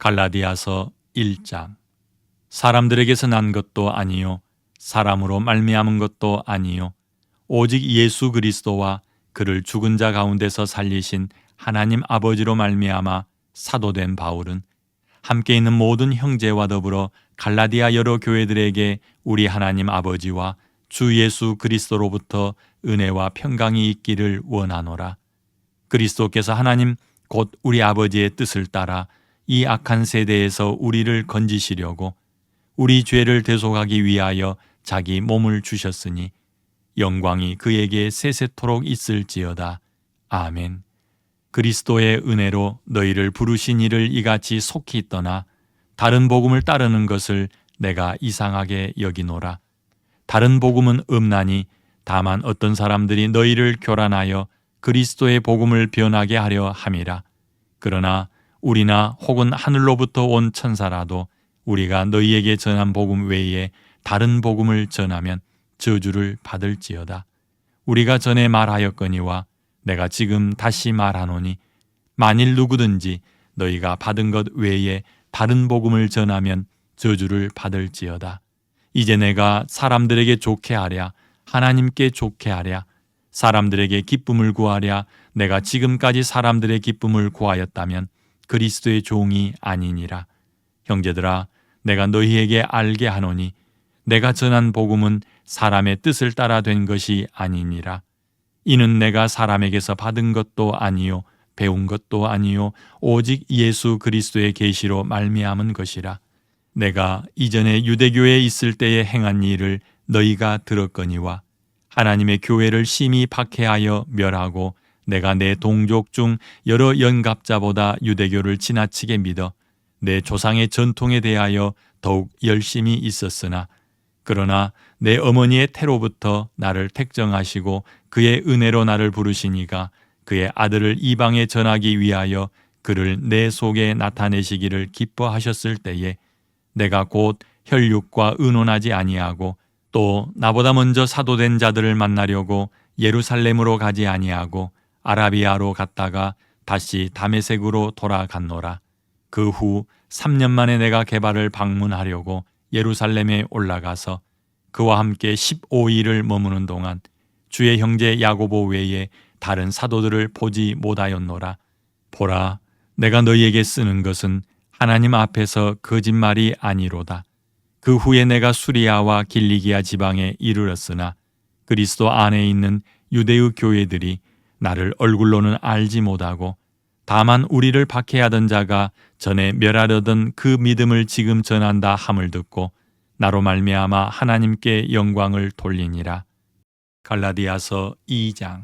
갈라디아서 1장. 사람들에게서 난 것도 아니요 사람으로 말미암은 것도 아니요 오직 예수 그리스도와 그를 죽은 자 가운데서 살리신 하나님 아버지로 말미암아 사도된 바울은 함께 있는 모든 형제와 더불어 갈라디아 여러 교회들에게 우리 하나님 아버지와 주 예수 그리스도로부터 은혜와 평강이 있기를 원하노라. 그리스도께서 하나님 곧 우리 아버지의 뜻을 따라 이 악한 세대에서 우리를 건지시려고 우리 죄를 대속하기 위하여 자기 몸을 주셨으니 영광이 그에게 세세토록 있을지어다. 아멘. 그리스도의 은혜로 너희를 부르신 이를 이같이 속히 떠나 다른 복음을 따르는 것을 내가 이상하게 여기노라. 다른 복음은 없나니 다만 어떤 사람들이 너희를 교란하여 그리스도의 복음을 변하게 하려 함이라. 그러나 우리나 혹은 하늘로부터 온 천사라도 우리가 너희에게 전한 복음 외에 다른 복음을 전하면 저주를 받을지어다. 우리가 전에 말하였거니와 내가 지금 다시 말하노니 만일 누구든지 너희가 받은 것 외에 다른 복음을 전하면 저주를 받을지어다. 이제 내가 사람들에게 좋게 하랴 하나님께 좋게 하랴 사람들에게 기쁨을 구하랴 내가 지금까지 사람들의 기쁨을 구하였다면 그리스도의 종이 아니니라. 형제들아 내가 너희에게 알게 하노니 내가 전한 복음은 사람의 뜻을 따라 된 것이 아니니라. 이는 내가 사람에게서 받은 것도 아니요 배운 것도 아니요 오직 예수 그리스도의 계시로 말미암은 것이라. 내가 이전에 유대교에 있을 때에 행한 일을 너희가 들었거니와 하나님의 교회를 심히 박해하여 멸하고 내가 내 동족 중 여러 연갑자보다 유대교를 지나치게 믿어 내 조상의 전통에 대하여 더욱 열심히 있었으나 그러나 내 어머니의 태로부터 나를 택정하시고 그의 은혜로 나를 부르시니가 그의 아들을 이방에 전하기 위하여 그를 내 속에 나타내시기를 기뻐하셨을 때에 내가 곧 혈육과 의논하지 아니하고 또 나보다 먼저 사도된 자들을 만나려고 예루살렘으로 가지 아니하고 아라비아로 갔다가 다시 다메섹으로 돌아갔노라. 그 후 3년 만에 내가 게바를 방문하려고 예루살렘에 올라가서 그와 함께 15일을 머무는 동안 주의 형제 야고보 외에 다른 사도들을 보지 못하였노라. 보라, 내가 너희에게 쓰는 것은 하나님 앞에서 거짓말이 아니로다. 그 후에 내가 수리아와 길리기아 지방에 이르렀으나 그리스도 안에 있는 유대의 교회들이 나를 얼굴로는 알지 못하고 다만 우리를 박해하던 자가 전에 멸하려던 그 믿음을 지금 전한다 함을 듣고 나로 말미암아 하나님께 영광을 돌리니라. 갈라디아서 2장.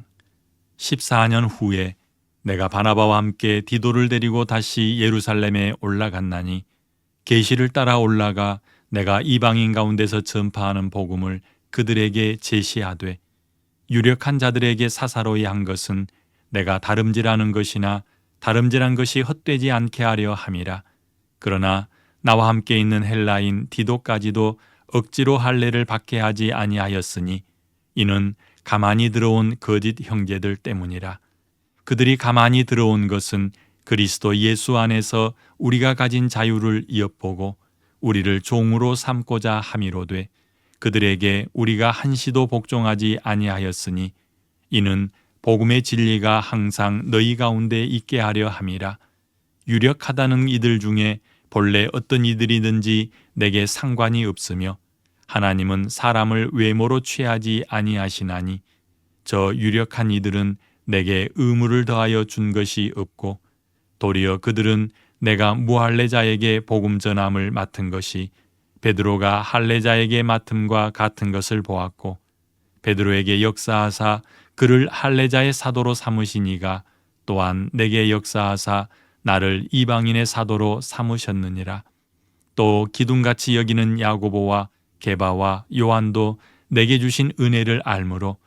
14년 후에 내가 바나바와 함께 디도를 데리고 다시 예루살렘에 올라갔나니 계시를 따라 올라가 내가 이방인 가운데서 전파하는 복음을 그들에게 제시하되 유력한 자들에게 사사로이 한 것은 내가 다름질하는 것이나 다름질한 것이 헛되지 않게 하려 함이라. 그러나 나와 함께 있는 헬라인 디도까지도 억지로 할례를 받게 하지 아니하였으니 이는 가만히 들어온 거짓 형제들 때문이라. 그들이 가만히 들어온 것은 그리스도 예수 안에서 우리가 가진 자유를 엿보고 우리를 종으로 삼고자 함이로되 그들에게 우리가 한시도 복종하지 아니하였으니 이는 복음의 진리가 항상 너희 가운데 있게 하려 함이라. 유력하다는 이들 중에 본래 어떤 이들이든지 내게 상관이 없으며 하나님은 사람을 외모로 취하지 아니하시나니 저 유력한 이들은 내게 의무를 더하여 준 것이 없고 도리어 그들은 내가 무할례자에게 복음 전함을 맡은 것이 베드로가 할례자에게 맡음과 같은 것을 보았고 베드로에게 역사하사 그를 할례자의 사도로 삼으시니가 또한 내게 역사하사 나를 이방인의 사도로 삼으셨느니라. 또 기둥같이 여기는 야고보와 게바와 요한도 내게 주신 은혜를 알므로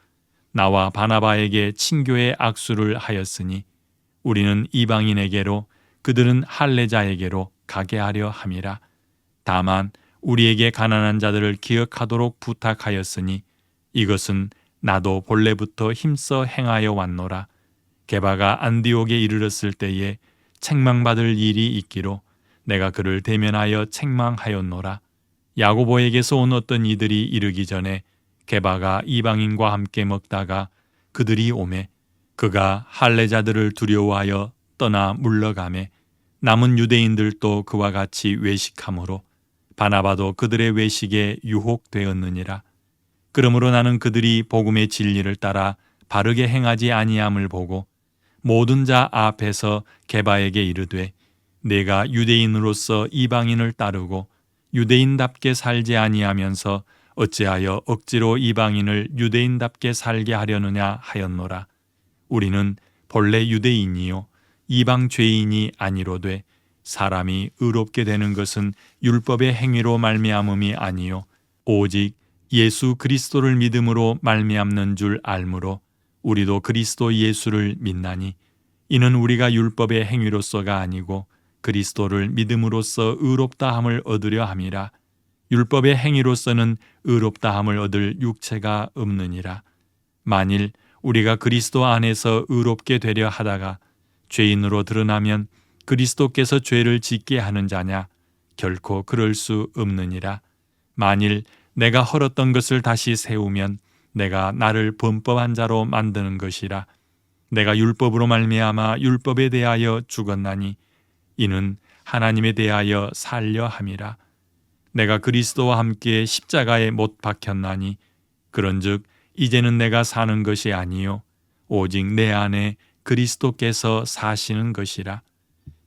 나와 바나바에게 친교의 악수를 하였으니 우리는 이방인에게로 그들은 할례자에게로 가게 하려 함이라. 다만 우리에게 가난한 자들을 기억하도록 부탁하였으니 이것은 나도 본래부터 힘써 행하여 왔노라. 게바가 안디옥에 이르렀을 때에 책망받을 일이 있기로 내가 그를 대면하여 책망하였노라. 야고보에게서 온 어떤 이들이 이르기 전에 게바가 이방인과 함께 먹다가 그들이 오매 그가 할례자들을 두려워하여 떠나 물러가매 남은 유대인들도 그와 같이 외식함으로 바나바도 그들의 외식에 유혹되었느니라. 그러므로 나는 그들이 복음의 진리를 따라 바르게 행하지 아니함을 보고 모든 자 앞에서 게바에게 이르되 내가 유대인으로서 이방인을 따르고 유대인답게 살지 아니하면서 어찌하여 억지로 이방인을 유대인답게 살게 하려느냐 하였노라. 우리는 본래 유대인이요 이방 죄인이 아니로되 사람이 의롭게 되는 것은 율법의 행위로 말미암음이 아니요 오직 예수 그리스도를 믿음으로 말미암는 줄 알므로 우리도 그리스도 예수를 믿나니 이는 우리가 율법의 행위로서가 아니고 그리스도를 믿음으로써 의롭다함을 얻으려 함이라. 율법의 행위로서는 의롭다함을 얻을 육체가 없느니라. 만일 우리가 그리스도 안에서 의롭게 되려 하다가 죄인으로 드러나면 그리스도께서 죄를 짓게 하는 자냐? 결코 그럴 수 없느니라. 만일 내가 헐었던 것을 다시 세우면 내가 나를 범법한 자로 만드는 것이라. 내가 율법으로 말미암아 율법에 대하여 죽었나니 이는 하나님에 대하여 살려 함이라. 내가 그리스도와 함께 십자가에 못 박혔나니 그런즉 이제는 내가 사는 것이 아니요 오직 내 안에 그리스도께서 사시는 것이라.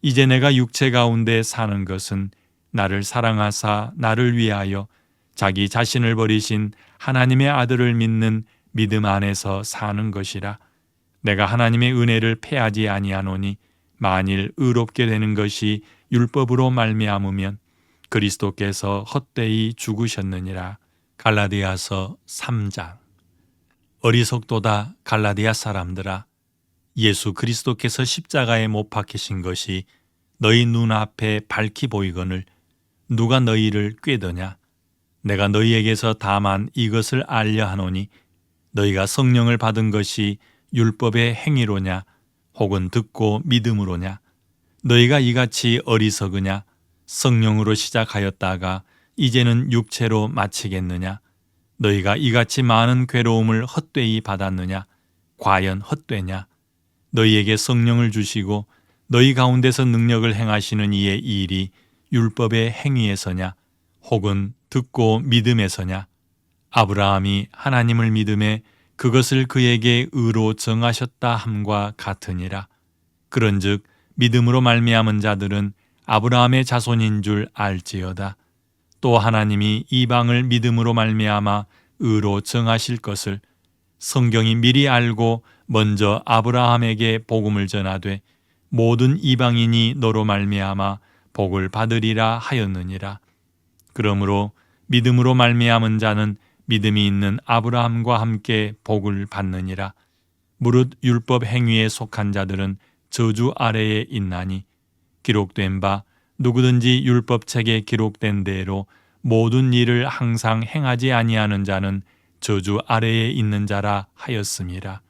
이제 내가 육체 가운데 사는 것은 나를 사랑하사 나를 위하여 자기 자신을 버리신 하나님의 아들을 믿는 믿음 안에서 사는 것이라. 내가 하나님의 은혜를 패하지 아니하노니 만일 의롭게 되는 것이 율법으로 말미암으면 그리스도께서 헛되이 죽으셨느니라. 갈라디아서 3장. 어리석도다 갈라디아 사람들아, 예수 그리스도께서 십자가에 못 박히신 것이 너희 눈앞에 밝히 보이거늘 누가 너희를 꾀더냐? 내가 너희에게서 다만 이것을 알려 하노니 너희가 성령을 받은 것이 율법의 행위로냐 혹은 듣고 믿음으로냐? 너희가 이같이 어리석으냐? 성령으로 시작하였다가 이제는 육체로 마치겠느냐? 너희가 이같이 많은 괴로움을 헛되이 받았느냐? 과연 헛되냐? 너희에게 성령을 주시고 너희 가운데서 능력을 행하시는 이의 일이 율법의 행위에서냐? 혹은 듣고 믿음에서냐? 아브라함이 하나님을 믿음에 그것을 그에게 의로 정하셨다 함과 같으니라. 그런즉 믿음으로 말미암은 자들은 아브라함의 자손인 줄 알지어다. 또 하나님이 이방을 믿음으로 말미암아 의로 정하실 것을 성경이 미리 알고 먼저 아브라함에게 복음을 전하되 모든 이방인이 너로 말미암아 복을 받으리라 하였느니라. 그러므로 믿음으로 말미암은 자는 믿음이 있는 아브라함과 함께 복을 받느니라. 무릇 율법 행위에 속한 자들은 저주 아래에 있나니 기록된 바 누구든지 율법책에 기록된 대로 모든 일을 항상 행하지 아니하는 자는 저주 아래에 있는 자라 하였음이라.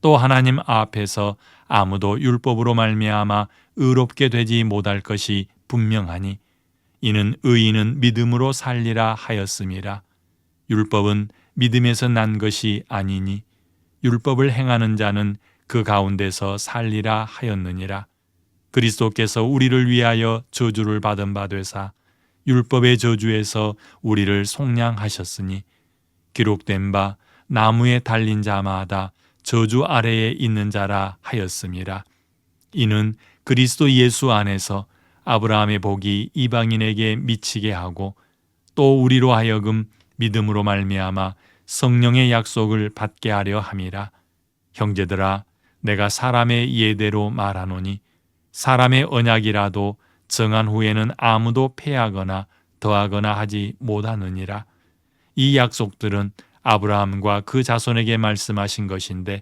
또 하나님 앞에서 아무도 율법으로 말미암아 의롭게 되지 못할 것이 분명하니 이는 의인은 믿음으로 살리라 하였음이라. 율법은 믿음에서 난 것이 아니니 율법을 행하는 자는 그 가운데서 살리라 하였느니라. 그리스도께서 우리를 위하여 저주를 받은 바 되사 율법의 저주에서 우리를 속량하셨으니 기록된 바 나무에 달린 자마다 저주 아래에 있는 자라 하였음이라. 이는 그리스도 예수 안에서 아브라함의 복이 이방인에게 미치게 하고 또 우리로 하여금 믿음으로 말미암아 성령의 약속을 받게 하려 함이라. 형제들아, 내가 사람의 예대로 말하노니 사람의 언약이라도 정한 후에는 아무도 폐하거나 더하거나 하지 못하느니라. 이 약속들은 아브라함과 그 자손에게 말씀하신 것인데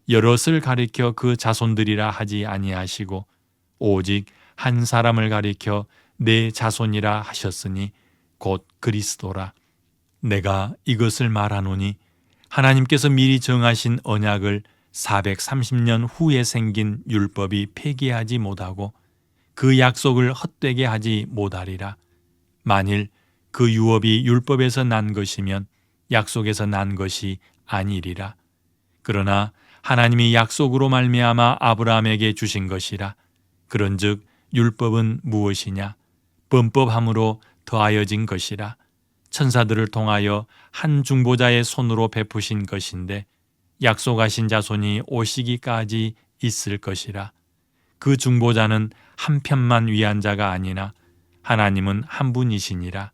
여럿을 가리켜 그 자손들이라 하지 아니하시고 오직 한 사람을 가리켜 내 자손이라 하셨으니 곧 그리스도라. 내가 이것을 말하노니 하나님께서 미리 정하신 언약을 430년 후에 생긴 율법이 폐기하지 못하고 그 약속을 헛되게 하지 못하리라. 만일 그 유업이 율법에서 난 것이면 약속에서 난 것이 아니리라. 그러나 하나님이 약속으로 말미암아 아브라함에게 주신 것이라. 그런즉 율법은 무엇이냐? 범법함으로 더하여진 것이라. 천사들을 통하여 한 중보자의 손으로 베푸신 것인데 약속하신 자손이 오시기까지 있을 것이라. 그 중보자는 한 편만 위한 자가 아니나 하나님은 한 분이시니라.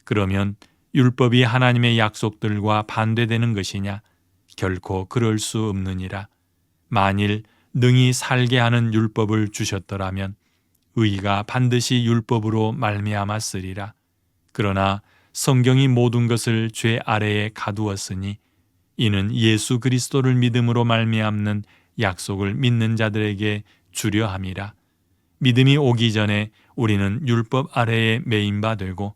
그러면 율법이 하나님의 약속들과 반대되는 것이냐? 결코 그럴 수 없느니라. 만일 능히 살게 하는 율법을 주셨더라면 의가 반드시 율법으로 말미암았으리라. 그러나 성경이 모든 것을 죄 아래에 가두었으니 이는 예수 그리스도를 믿음으로 말미암는 약속을 믿는 자들에게 주려 함이라. 믿음이 오기 전에 우리는 율법 아래에 매인 바 되고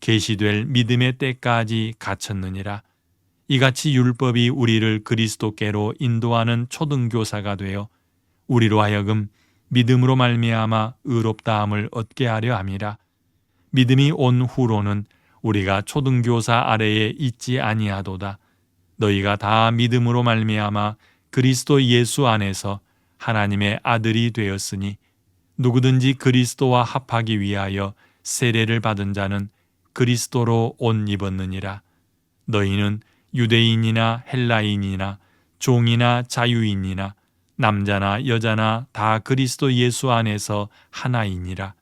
계시될 믿음의 때까지 갇혔느니라. 이같이 율법이 우리를 그리스도께로 인도하는 초등교사가 되어 우리로 하여금 믿음으로 말미암아 의롭다함을 얻게 하려 함이라. 믿음이 온 후로는 우리가 초등교사 아래에 있지 아니하도다. 너희가 다 믿음으로 말미암아 그리스도 예수 안에서 하나님의 아들이 되었으니 누구든지 그리스도와 합하기 위하여 세례를 받은 자는 그리스도로 옷 입었느니라. 너희는 유대인이나 헬라인이나 종이나 자유인이나 남자나 여자나 다 그리스도 예수 안에서 하나이니라.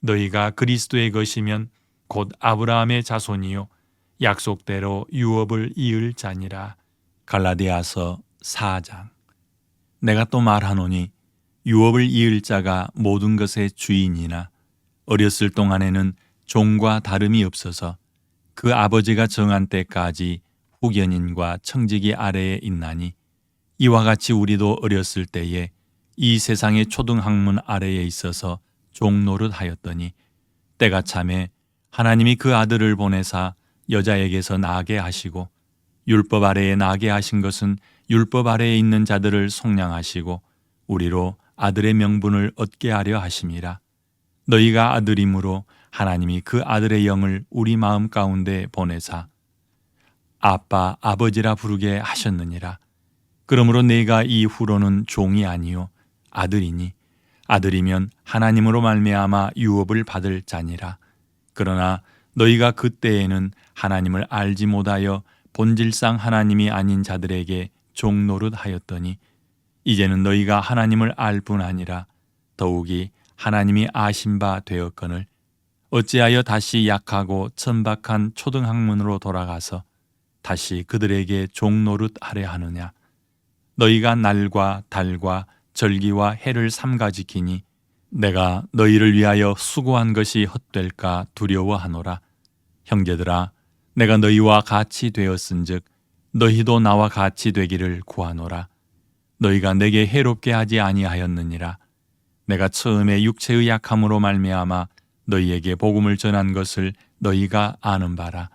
너희가 그리스도의 것이면 곧 아브라함의 자손이요 약속대로 유업을 이을 자니라. 갈라디아서 4장. 내가 또 말하노니 유업을 이을 자가 모든 것의 주인이나 어렸을 동안에는 종과 다름이 없어서 그 아버지가 정한 때까지 후견인과 청지기 아래에 있나니 이와 같이 우리도 어렸을 때에 이 세상의 초등학문 아래에 있어서 종노릇 하였더니 때가 참에 하나님이 그 아들을 보내사 여자에게서 나게 하시고 율법 아래에 나게 하신 것은 율법 아래에 있는 자들을 속량하시고 우리로 아들의 명분을 얻게 하려 하심이라. 너희가 아들이므로 하나님이 그 아들의 영을 우리 마음 가운데 보내사 아빠 아버지라 부르게 하셨느니라. 그러므로 내가 이후로는 종이 아니요 아들이니 아들이면 하나님으로 말미암아 유업을 받을 자니라. 그러나 너희가 그때에는 하나님을 알지 못하여 본질상 하나님이 아닌 자들에게 종노릇 하였더니 이제는 너희가 하나님을 알 뿐 아니라 더욱이 하나님이 아신 바 되었거늘 어찌하여 다시 약하고 천박한 초등학문으로 돌아가서 다시 그들에게 종노릇 하려 하느냐. 너희가 날과 달과 절기와 해를 삼가 지키니 내가 너희를 위하여 수고한 것이 헛될까 두려워하노라. 형제들아, 내가 너희와 같이 되었은즉 너희도 나와 같이 되기를 구하노라. 너희가 내게 해롭게 하지 아니하였느니라. 내가 처음에 육체의 약함으로 말미암아 너희에게 복음을 전한 것을 너희가 아는 바라.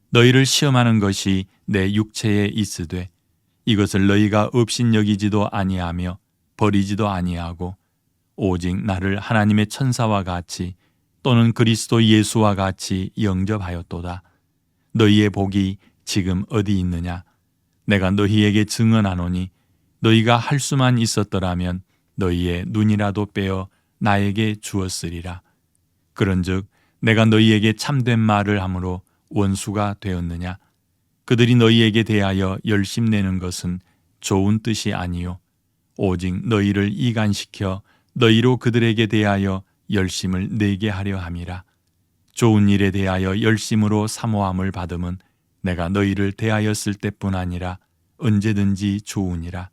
너희를 시험하는 것이 내 육체에 있으되 이것을 너희가 업신여기지도 아니하며 버리지도 아니하고 오직 나를 하나님의 천사와 같이 또는 그리스도 예수와 같이 영접하였도다. 너희의 복이 지금 어디 있느냐? 내가 너희에게 증언하노니 너희가 할 수만 있었더라면 너희의 눈이라도 빼어 나에게 주었으리라. 그런즉 내가 너희에게 참된 말을 함으로 원수가 되었느냐? 그들이 너희에게 대하여 열심내는 것은 좋은 뜻이 아니요 오직 너희를 이간시켜 너희로 그들에게 대하여 열심을 내게 하려 함이라. 좋은 일에 대하여 열심으로 사모함을 받음은 내가 너희를 대하였을 때뿐 아니라 언제든지 좋으니라.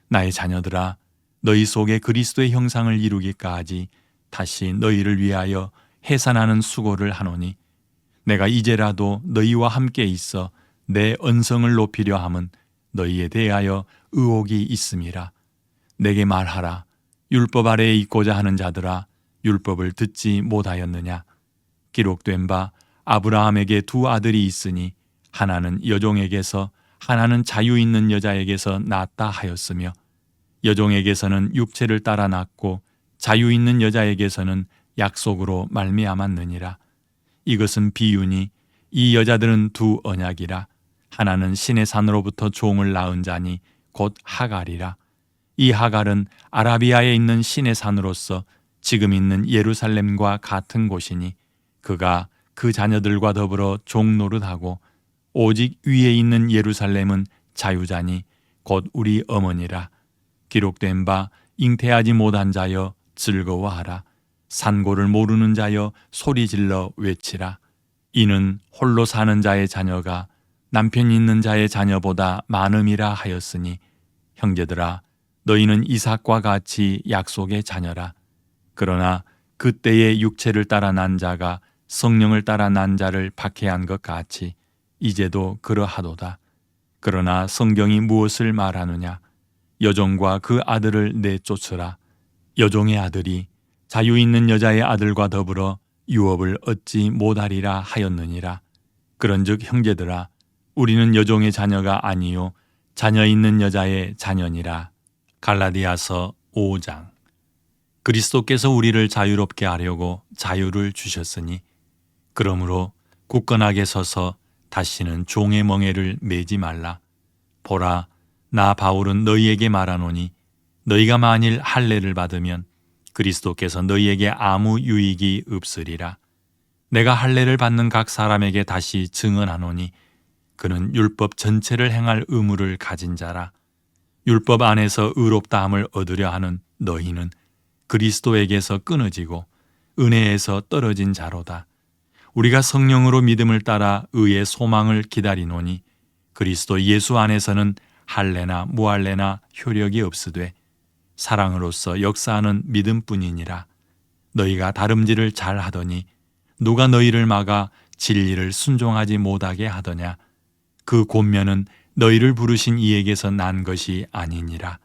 나의 자녀들아, 너희 속에 그리스도의 형상을 이루기까지 다시 너희를 위하여 해산하는 수고를 하노니 내가 이제라도 너희와 함께 있어 내 언성을 높이려 함은 너희에 대하여 의혹이 있음이라. 내게 말하라. 율법 아래에 있고자 하는 자들아, 율법을 듣지 못하였느냐? 기록된 바 아브라함에게 두 아들이 있으니 하나는 여종에게서 하나는 자유 있는 여자에게서 낳았다 하였으며 여종에게서는 육체를 따라 낳고 자유 있는 여자에게서는 약속으로 말미암았느니라. 이것은 비유니 이 여자들은 두 언약이라. 하나는 신의 산으로부터 종을 낳은 자니 곧 하갈이라. 이 하갈은 아라비아에 있는 신의 산으로서 지금 있는 예루살렘과 같은 곳이니 그가 그 자녀들과 더불어 종노릇하고 오직 위에 있는 예루살렘은 자유자니 곧 우리 어머니라. 기록된 바 잉태하지 못한 자여 즐거워하라. 산고를 모르는 자여 소리질러 외치라. 이는 홀로 사는 자의 자녀가 남편 있는 자의 자녀보다 많음이라 하였으니 형제들아 너희는 이삭과 같이 약속의 자녀라. 그러나 그때의 육체를 따라 난 자가 성령을 따라 난 자를 박해한 것 같이 이제도 그러하도다. 그러나 성경이 무엇을 말하느냐? 여종과 그 아들을 내쫓으라. 여종의 아들이 자유 있는 여자의 아들과 더불어 유업을 얻지 못하리라 하였느니라. 그런즉 형제들아 우리는 여종의 자녀가 아니요 자녀 있는 여자의 자녀니라. 갈라디아서 5장. 그리스도께서 우리를 자유롭게 하려고 자유를 주셨으니 그러므로 굳건하게 서서 다시는 종의 멍에를 매지 말라. 보라, 나 바울은 너희에게 말하노니 너희가 만일 할례를 받으면 그리스도께서 너희에게 아무 유익이 없으리라. 내가 할례를 받는 각 사람에게 다시 증언하노니 그는 율법 전체를 행할 의무를 가진 자라. 율법 안에서 의롭다함을 얻으려 하는 너희는 그리스도에게서 끊어지고 은혜에서 떨어진 자로다. 우리가 성령으로 믿음을 따라 의의 소망을 기다리노니 그리스도 예수 안에서는 할례나 무할례나 효력이 없으되 사랑으로서 역사하는 믿음뿐이니라. 너희가 다름질을 잘하더니 누가 너희를 막아 진리를 순종하지 못하게 하더냐? 그 권면은 너희를 부르신 이에게서 난 것이 아니니라.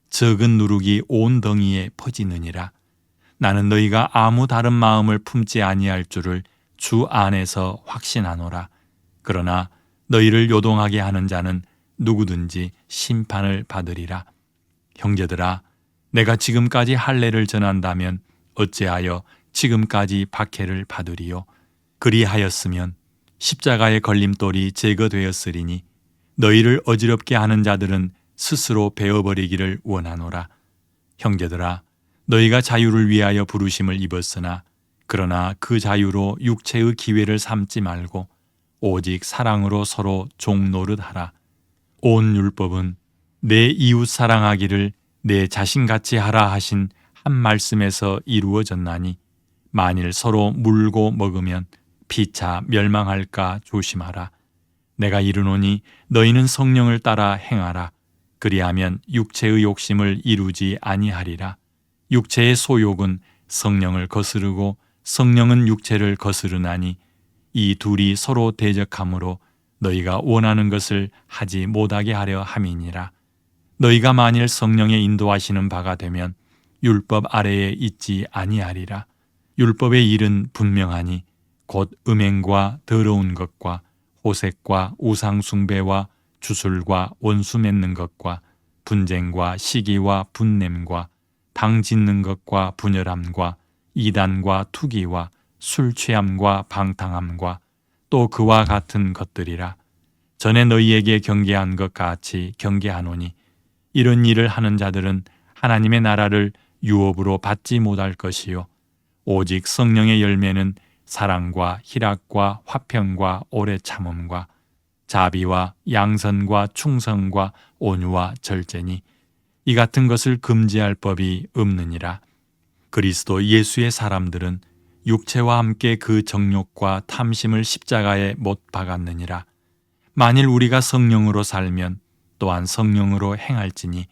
적은 누룩이 온 덩이에 퍼지느니라. 나는 너희가 아무 다른 마음을 품지 아니할 줄을 주 안에서 확신하노라. 그러나 너희를 요동하게 하는 자는 누구든지 심판을 받으리라. 형제들아, 내가 지금까지 할례를 전한다면 어찌하여 지금까지 박해를 받으리요? 그리하였으면 십자가의 걸림돌이 제거되었으리니 너희를 어지럽게 하는 자들은 스스로 베어버리기를 원하노라. 형제들아, 너희가 자유를 위하여 부르심을 입었으나 그러나 그 자유로 육체의 기회를 삼지 말고 오직 사랑으로 서로 종노릇하라. 온 율법은 내 이웃 사랑하기를 내 자신같이 하라 하신 한 말씀에서 이루어졌나니 만일 서로 물고 먹으면 피차 멸망할까 조심하라. 내가 이르노니 너희는 성령을 따라 행하라. 그리하면 육체의 욕심을 이루지 아니하리라. 육체의 소욕은 성령을 거스르고 성령은 육체를 거스르나니 이 둘이 서로 대적하므로 너희가 원하는 것을 하지 못하게 하려 함이니라. 너희가 만일 성령의 인도하시는 바가 되면 율법 아래에 있지 아니하리라. 율법의 일은 분명하니 곧 음행과 더러운 것과 호색과 우상 숭배와 주술과 원수 맺는 것과 분쟁과 시기와 분냄과 당 짓는 것과 분열함과 이단과 투기와 술 취함과 방탕함과 또 그와 같은 것들이라. 전에 너희에게 경계한 것 같이 경계하노니 이런 일을 하는 자들은 하나님의 나라를 유업으로 받지 못할 것이요 오직 성령의 열매는 사랑과 희락과 화평과 오래 참음과 자비와 양선과 충성과 온유와 절제니 이 같은 것을 금지할 법이 없느니라. 그리스도 예수의 사람들은 육체와 함께 그 정욕과 탐심을 십자가에 못 박았느니라. 만일 우리가 성령으로 살면 또한 성령으로 행할지니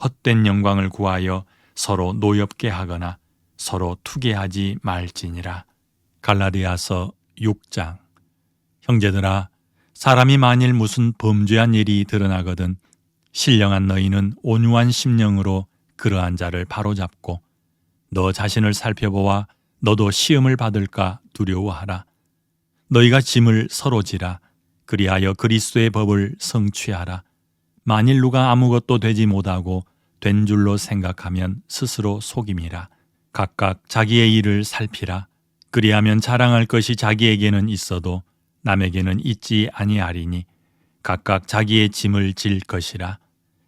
헛된 영광을 구하여 서로 노엽게 하거나 서로 투기하지 말지니라. 갈라디아서 6장. 형제들아, 사람이 만일 무슨 범죄한 일이 드러나거든 신령한 너희는 온유한 심령으로 그러한 자를 바로잡고 너 자신을 살펴보아 너도 시험을 받을까 두려워하라. 너희가 짐을 서로 지라. 그리하여 그리스도의 법을 성취하라. 만일 누가 아무것도 되지 못하고 된 줄로 생각하면 스스로 속임이라. 각각 자기의 일을 살피라. 그리하면 자랑할 것이 자기에게는 있어도 남에게는 있지 아니하리니 각각 자기의 짐을 질 것이라.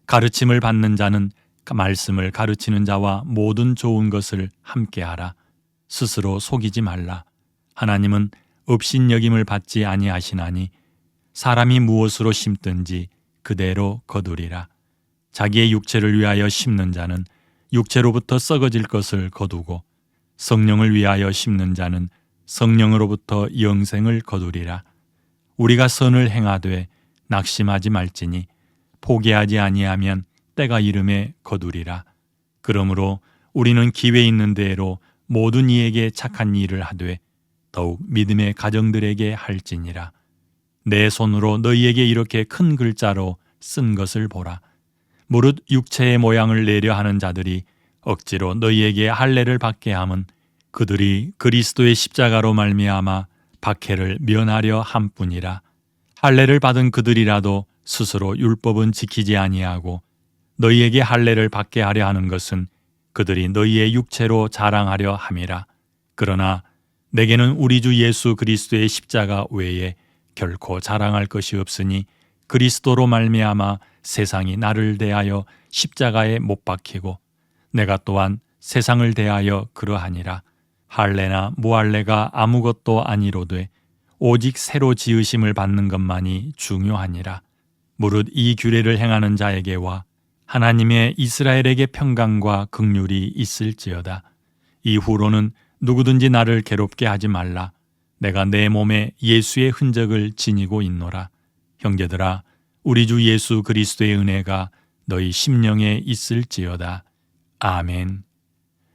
가르침을 받는 자는 말씀을 가르치는 자와 모든 좋은 것을 함께하라. 스스로 속이지 말라. 하나님은 업신여김을 받지 아니하시나니 사람이 무엇으로 심든지 그대로 거두리라. 자기의 육체를 위하여 심는 자는 육체로부터 썩어질 것을 거두고 성령을 위하여 심는 자는 성령으로부터 영생을 거두리라. 우리가 선을 행하되 낙심하지 말지니 포기하지 아니하면 때가 이름에 거두리라. 그러므로 우리는 기회 있는 대로 모든 이에게 착한 일을 하되 더욱 믿음의 가정들에게 할지니라. 내 손으로 너희에게 이렇게 큰 글자로 쓴 것을 보라. 무릇 육체의 모양을 내려 하는 자들이 억지로 너희에게 할례를 받게 함은 그들이 그리스도의 십자가로 말미암아 박해를 면하려 함뿐이라. 할례를 받은 그들이라도 스스로 율법은 지키지 아니하고 너희에게 할례를 받게 하려 하는 것은 그들이 너희의 육체로 자랑하려 함이라. 그러나 내게는 우리 주 예수 그리스도의 십자가 외에 결코 자랑할 것이 없으니 그리스도로 말미암아 세상이 나를 대하여 십자가에 못 박히고 내가 또한 세상을 대하여 그러하니라. 할례나 무할례가 아무것도 아니로되 오직 새로 지으심을 받는 것만이 중요하니라. 무릇 이 규례를 행하는 자에게와 하나님의 이스라엘에게 평강과 긍휼이 있을지어다. 이후로는 누구든지 나를 괴롭게 하지 말라. 내가 내 몸에 예수의 흔적을 지니고 있노라. 형제들아, 우리 주 예수 그리스도의 은혜가 너희 심령에 있을지어다. 아멘.